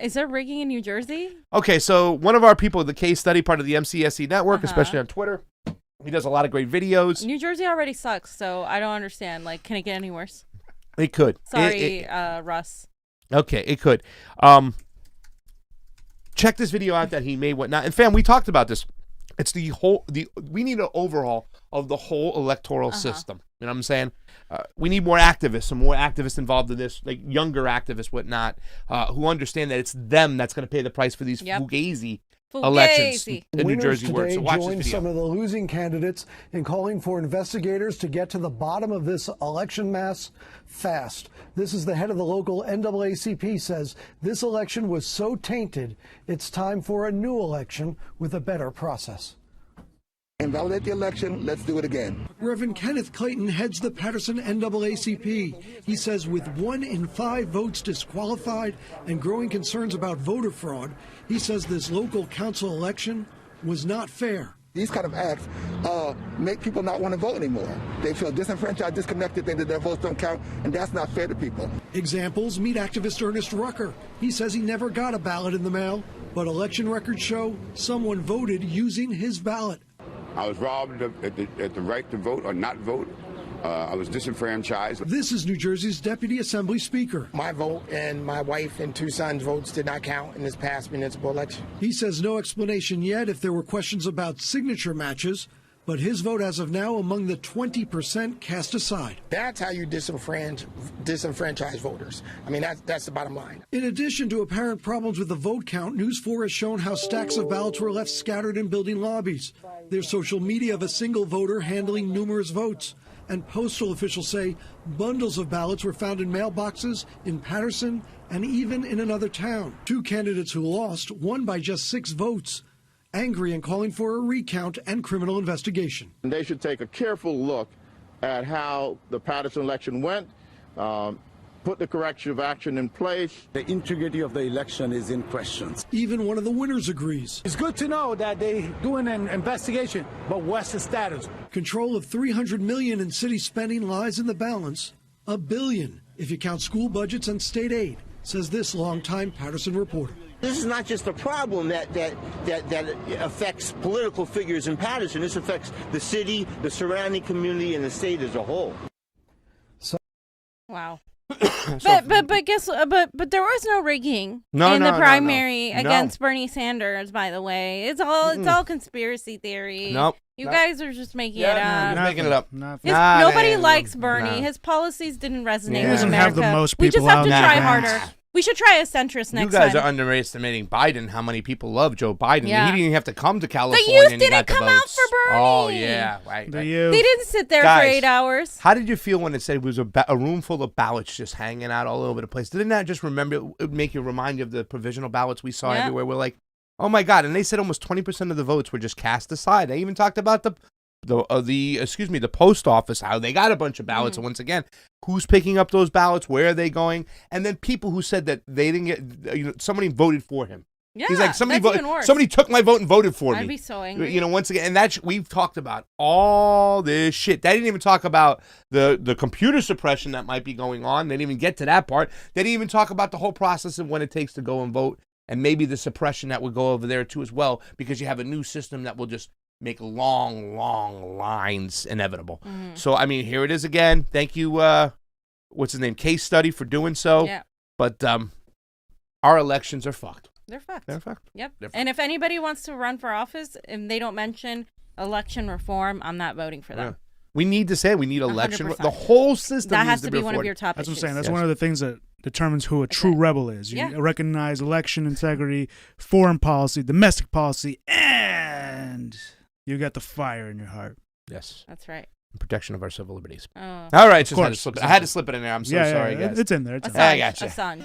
Is there rigging in New Jersey? Okay, so one of our people, the case study, part of the MCSE network, especially on Twitter, he does a lot of great videos. New Jersey already sucks, so I don't understand. Like, can it get any worse? It could. Sorry, Russ. Okay, it could. Check this video out that he made, whatnot. And fam, we talked about this. It's we need an overhaul of the whole electoral system. You know what I'm saying? We need more activists, some more activists involved in this, like younger activists, whatnot, who understand that it's them that's going to pay the price for these fugazi elections in New Jersey. Today So watch this joined video. some of the losing candidates in calling for investigators to get to the bottom of this election mess fast. This is the head of the local NAACP says this election was so tainted, it's time for a new election with a better process. Invalidate the election, let's do it again. Reverend Kenneth Clayton heads the Patterson NAACP. He says with 1 in 5 votes disqualified and growing concerns about voter fraud, he says this local council election was not fair. These kind of acts make people not want to vote anymore. They feel disenfranchised, disconnected, think that their votes don't count, and that's not fair to people. Examples, meet activist Ernest Rucker. He says he never got a ballot in the mail, but election records show someone voted using his ballot. I was robbed at the right to vote or not vote. I was disenfranchised. This is New Jersey's Deputy Assembly Speaker. My vote and my wife and 2 sons' votes did not count in this past municipal election. He says no explanation yet if there were questions about signature matches, but his vote as of now among the 20% cast aside. That's how you disenfranchise voters. I mean, that's the bottom line. In addition to apparent problems with the vote count, News 4 has shown how stacks of ballots were left scattered in building lobbies. There's social media of a single voter handling numerous votes. And postal officials say bundles of ballots were found in mailboxes in Patterson and even in another town. 2 candidates who lost won by just 6 votes. Angry and calling for a recount and criminal investigation. And they should take a careful look at how the Patterson election went, put the corrective action in place. The integrity of the election is in question. Even one of the winners agrees. It's good to know that they're doing an investigation, but what's the status? Control of $300 million in city spending lies in the balance. $1 billion if you count school budgets and state aid, says this longtime Patterson reporter. This is not just a problem that affects political figures in Patterson. This affects the city, the surrounding community, and the state as a whole. Wow. But there was no rigging in the primary against Bernie Sanders. By the way, it's all conspiracy theory. Nope. You guys are just making it up. Making it up. Nobody likes Bernie. His policies didn't resonate with America. He doesn't have the most people. We just have to try harder. We should try a centrist next time. You guys are underestimating Biden, how many people love Joe Biden. Yeah. He didn't even have to come to California. The youth and he got didn't come out for Bernie. Oh, yeah. Right. The youth. They didn't sit there for 8 hours. How did you feel when it said it was a room full of ballots just hanging out all over the place? Didn't that just make you remand you of the provisional ballots we saw everywhere? We're like, oh, my God. And they said almost 20% of the votes were just cast aside. They even talked about the post office, how they got a bunch of ballots. And once again, who's picking up those ballots? Where are they going? And then people who said that they didn't get, somebody voted for him. Yeah, he's like, somebody took my vote and voted for me. I'd be so angry. Once again, and we've talked about all this shit. They didn't even talk about the computer suppression that might be going on. They didn't even get to that part. They didn't even talk about the whole process of when it takes to go and vote, and maybe the suppression that would go over there too as well, because you have a new system that will just make long lines inevitable. So, I mean, here it is again. Thank you, what's his name, Case Study, for doing so. Yeah. But our elections are fucked. They're fucked. They're fucked. Yep. And if anybody wants to run for office and they don't mention election reform, I'm not voting for them. Yeah. We need to say we need election. 100%. The whole system that needs has to be one reformed. of your top That's what I'm issues. saying. That's one of the things that determines who a true rebel is. You recognize election integrity, foreign policy, domestic policy, and you got the fire in your heart. Yes. That's right. Protection of our civil liberties. Oh. All right. Of course. I had to slip it in there. I'm so sorry, guys. It's in there. It's in there. I got you. Assange.